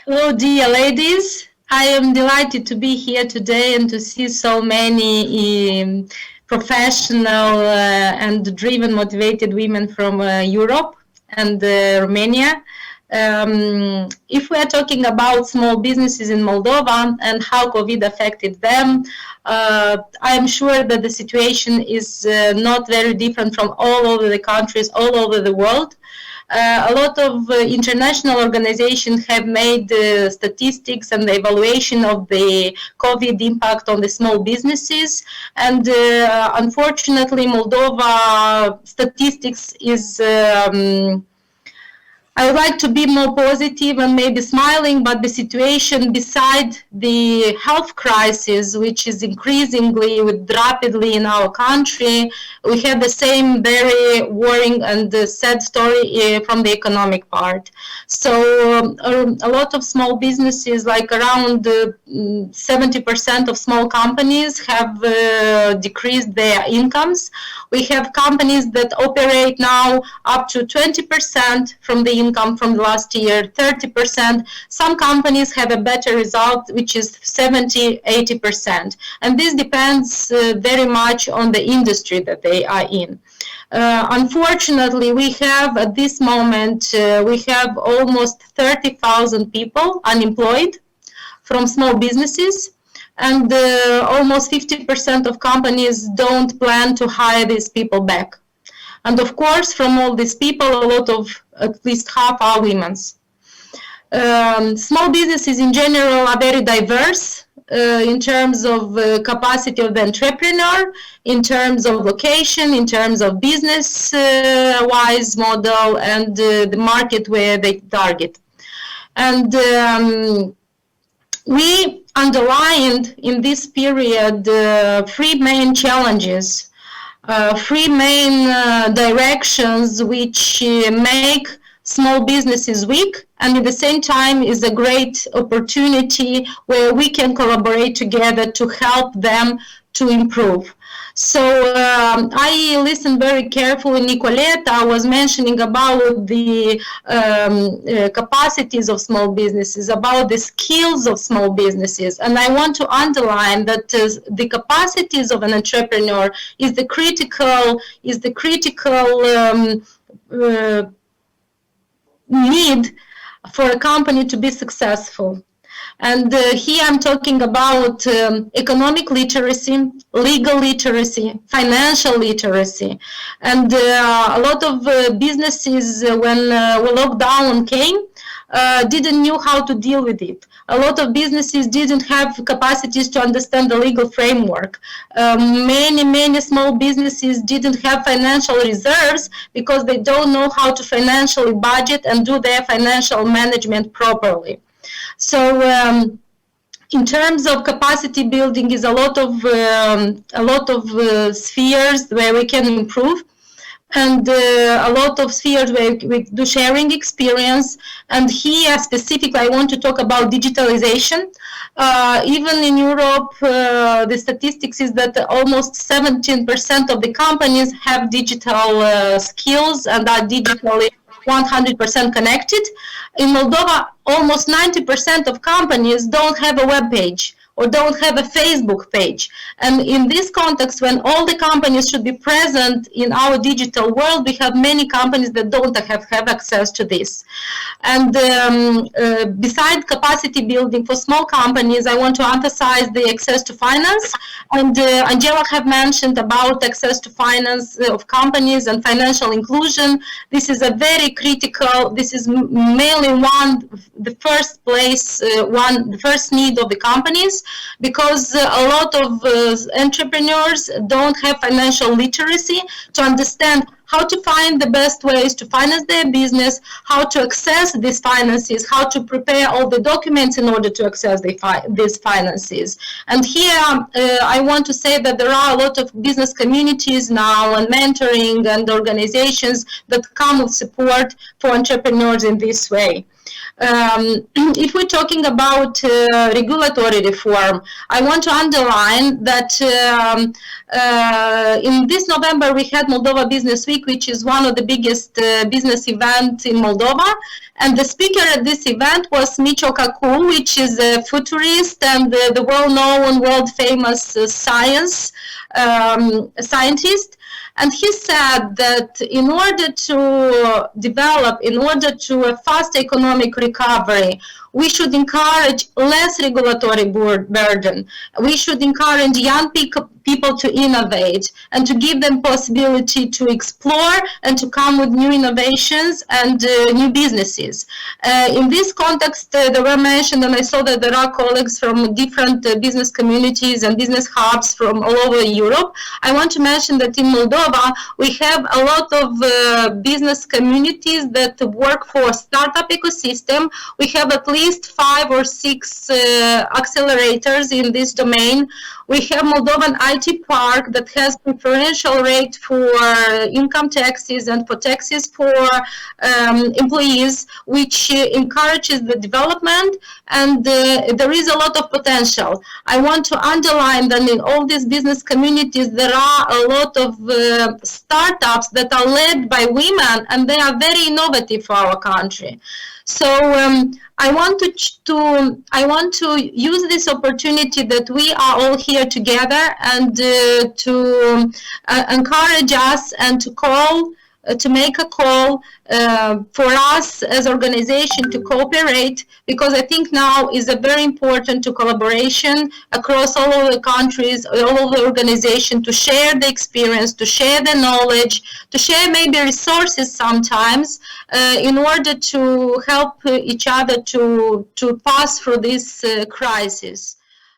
Hello, dear ladies. I am delighted to be here today and to see so many professional and driven, motivated women from Europe and Romania. If we are talking about small businesses in Moldova and how COVID affected them, I am sure that the situation is not very different from all over the countries, all over the world. A lot of international organizations have made statistics and the evaluation of the COVID impact on the small businesses. And unfortunately, Moldova statistics is I would like to be more positive and maybe smiling, but the situation beside the health crisis, which is increasingly rapidly in our country, we have the same very worrying and sad story from the economic part. So a lot of small businesses, like around 70% of small companies have decreased their incomes. We have companies that operate now up to 20% from the income from last year, 30%. Some companies have a better result, which is 70-80%. And this depends very much on the industry that they are in. Unfortunately, we have at this moment, we have almost 30,000 people unemployed from small businesses. And almost 50% of companies don't plan to hire these people back. And of course, from all these people, a lot of, at least half are women. Small businesses in general are very diverse in terms of capacity of the entrepreneur, in terms of location, in terms of business-wise model, and the market where they target. And we underlined in this period three main challenges, three main directions which make small businesses weak, and at the same time is a great opportunity where we can collaborate together to help them to improve. So I listened very carefully. Nicoleta was mentioning about the capacities of small businesses, about the skills of small businesses. And I want to underline that the capacities of an entrepreneur is the critical need for a company to be successful. And here I'm talking about economic literacy, legal literacy, financial literacy. And a lot of businesses, when lockdown came, didn't know how to deal with it. A lot of businesses didn't have capacities to understand the legal framework. Many small businesses didn't have financial reserves because they don't know how to financially budget and do their financial management properly. So in terms of capacity building is a lot of spheres where we can improve, and a lot of spheres where we do sharing experience. And here specifically I want to talk about digitalization. Even in Europe, the statistics is that almost 17% of the companies have digital skills and are digitally 100% connected. In Moldova, almost 90% of companies don't have a web page or don't have a Facebook page. And in this context, when all the companies should be present in our digital world, we have many companies that don't have access to this. And beside capacity building for small companies, I want to emphasize the access to finance. And Angela have mentioned about access to finance of companies and financial inclusion. This is a very critical, this is mainly the first need of the companies, because a lot of entrepreneurs don't have financial literacy to understand how to find the best ways to finance their business, how to access these finances, how to prepare all the documents in order to access these finances. And here I want to say that there are a lot of business communities now and mentoring and organizations that come with support for entrepreneurs in this way. If we're talking about regulatory reform, I want to underline that in this November we had Moldova Business Week, which is one of the biggest business events in Moldova. And the speaker at this event was Mijlocii, which is a futurist and the well-known, world-famous scientist. And he said that in order to develop, in order to a fast economic recovery, we should encourage less regulatory burden. We should encourage young people to innovate and to give them possibility to explore and to come with new innovations and new businesses. In this context, they were mentioned, and I saw that there are colleagues from different business communities and business hubs from all over Europe. I want to mention that in Moldova, we have a lot of business communities that work for startup ecosystem. We have at least 5 or 6 accelerators in this domain. We have Moldovan IT Park that has preferential rate for income taxes and for taxes for employees, which encourages the development, and there is a lot of potential. I want to underline that in all these business communities there are a lot of startups that are led by women, and they are very innovative for our country. So I want to use this opportunity that we are all here together and to encourage us and to make a call for us as organization to cooperate, because I think now is a very important to collaboration across all of the countries, all of the organization, to share the experience, to share the knowledge, to share maybe resources sometimes in order to help each other to pass through this crisis.